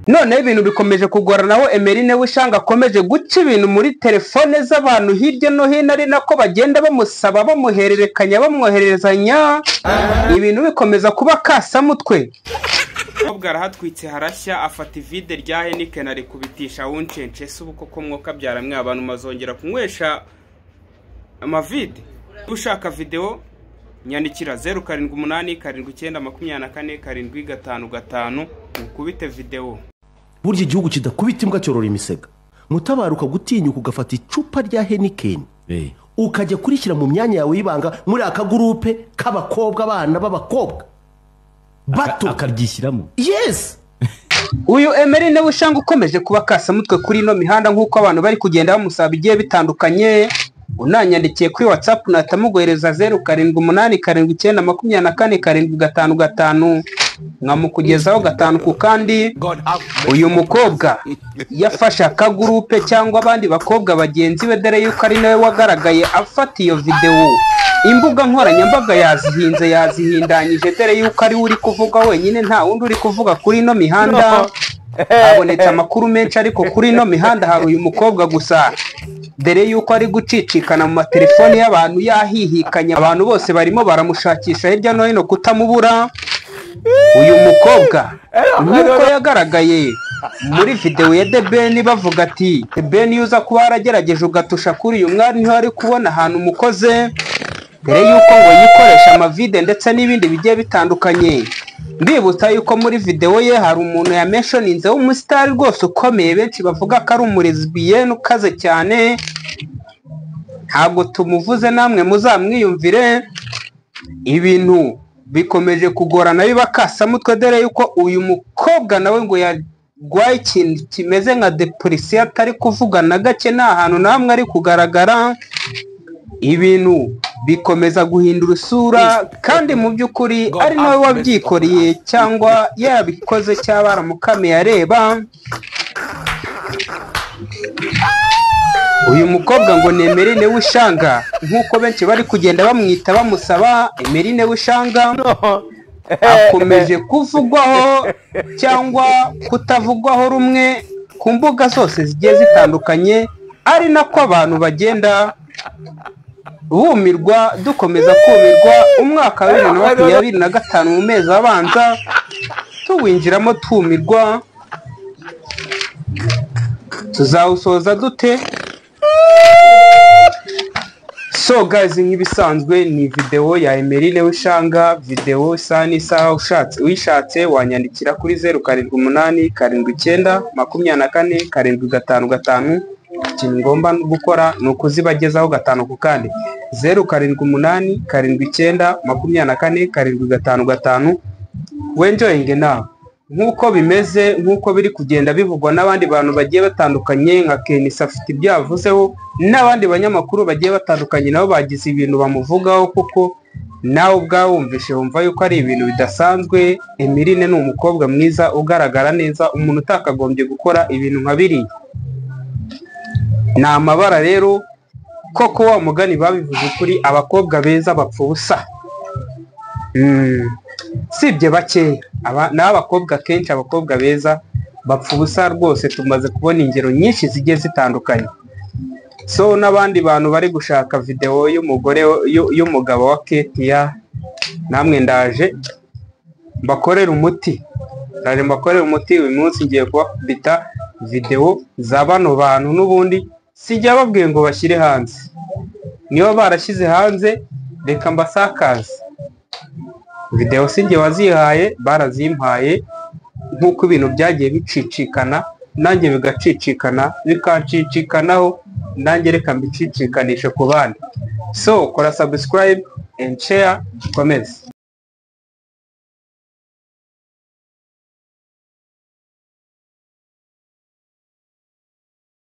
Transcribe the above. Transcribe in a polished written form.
none ibintu bikomeje kugora naho Emeline Wishanga akomeje guca ibintu muri telefone z'abantu hirya no hino ari nako bagenda bamusaba bamuhererekanya bamwohererezanya ibintu bikomeza kuba kasamutwe. Ubwo arahatwitse harashya afata ivide rya Heineken ari kubitisha wuncense se ubuko ko mwoka byaramwe abantu mazongera kunywesha amavide. Ushaka video nyandikira 0788 ukubite video. Burya igihugu kidakubita imbwa cyorora imisega. Mutabaruka gutinyuka ugafata icupa rya Heineken ukajya kurishyira mu myanya yawe y'ibanga muri akagurupe k'abakobwa abana b'abakobwa bato akaryishyiramo. Yes. Uyu Emeline Wishanga ukomeje kuba kasamutwe kuri ino mihanda nk'uko abantu bari kugenda bamusaba igiye bitandukanye. Unanyandikiye kuri WhatsApp natamugohereza 0787244755 nkamukugezaho gatanu ku kandi. Uyu mukobwa yafashe akagurupe cyangwa abandi bakobwa bagenzi be dere yuko ari nawe wagaragaye afata iyo video. Imbuga nkoranyambaga yazihindanyije dere yuko ari uri kuvuga wenyine nta wundi uri kuvuga kuri ino mihanda. Abonetse amakuru menshi ariko kuri ino mihanda hari uyu mukobwa gusa dere yuko ari gucicikana mu matelefoni y'abantu yahihikanya abantu bose barimo baramushakisha hirya no hino kutamubura. Uyu mukobwa nk'uko yagaragaye muri video ya The Ben bavuga ati The Ben yuza kuba yaragerageje ugatusha kuri uyu mwari niho ari kubona ahantu umukoze dere yuko ngo yikoresha amavide ndetse n'ibindi bigiye bitandukanye. Mbibutsa yuko muri video ye hari umuntu ya mentioninze w'umustar rwose ukomeye benshi bavuga ko ari umulesbienne ukaze cyane. Ntabwo tumuvuze namwe muzamwiyumvire. Ibintu bikomeje kugorana bibakasamutwe dere yuko uyu mukobwa nawe ngo yarwaye ikintu kimeze nka depression atari kuvuga na gake nta hantu namwe ari kugaragara. Ibintu bikomeza guhindura isura kandi mu by'ukuri ari nawe wabyikoreye cyangwa yabikoze cyangwa baramukamiye areba. Uyu mukobwa ngo ni Emeline Wishanga nk'uko benshi bari kugenda bamwita bamusaba Emeline Wishanga akomeje kuvugwaho cyangwa kutavugwaho rumwe ku mbuga zose zigiye zitandukanye ari nako abantu bagenda bumirwa dukomeza kumirwa. Umwaka wa 2025 mu mezi abanza tuwinjiramo tumirwa tuzawusoza dute. So guys, nk'ibisanzwe ni video ya Emeline Wishanga, video isa n'isaha wishatse wanyandikira kuri 0787244755. Ikintu ngomba gukora ni ukuzibagezaho gatanu ku kandi 0787244755. Wenjoyinge nawe nk'uko bimeze nk'uko biri kugenda bivugwa n'abandi bantu bagiye batandukanye nka Kenisa afite ibyavuzeho n'abandi banyamakuru bagiye batandukanye nabo bagize ibintu bamuvugaho kuko nawe ubwawe wumvishe wumva yuko ari ibintu bidasanzwe. Emeline ni umukobwa mwiza ugaragara neza umuntu utakagombye gukora ibintu nka biriya. Ni amabara rero koko wa mugani babivuze kuri abakobwa beza bapfa ubusa. Sibye bakeya n'abakobwa kenshi abakobwa beza bapfa ubusa rwose. Tumaze kubona ingero nyinshi zigiye zitandukanye. So n'abandi bantu bari gushaka video y'umugabo wa Ketia namwe ndaje mbakorera umuti. Uyu munsi ngiye kubakubita video za bano bantu n'ubundi sijya babwiye ngo bashyire hanze. Niyo barashyize hanze reka mbasakaze. Video sinjye wazihaye barazimpaye nk'uko ibintu byagiye bicicikana nanjye bigacicikana bikancicikanaho nanjye reka mbicicikanishe ku bandi. So kora subscribe and share, komeza.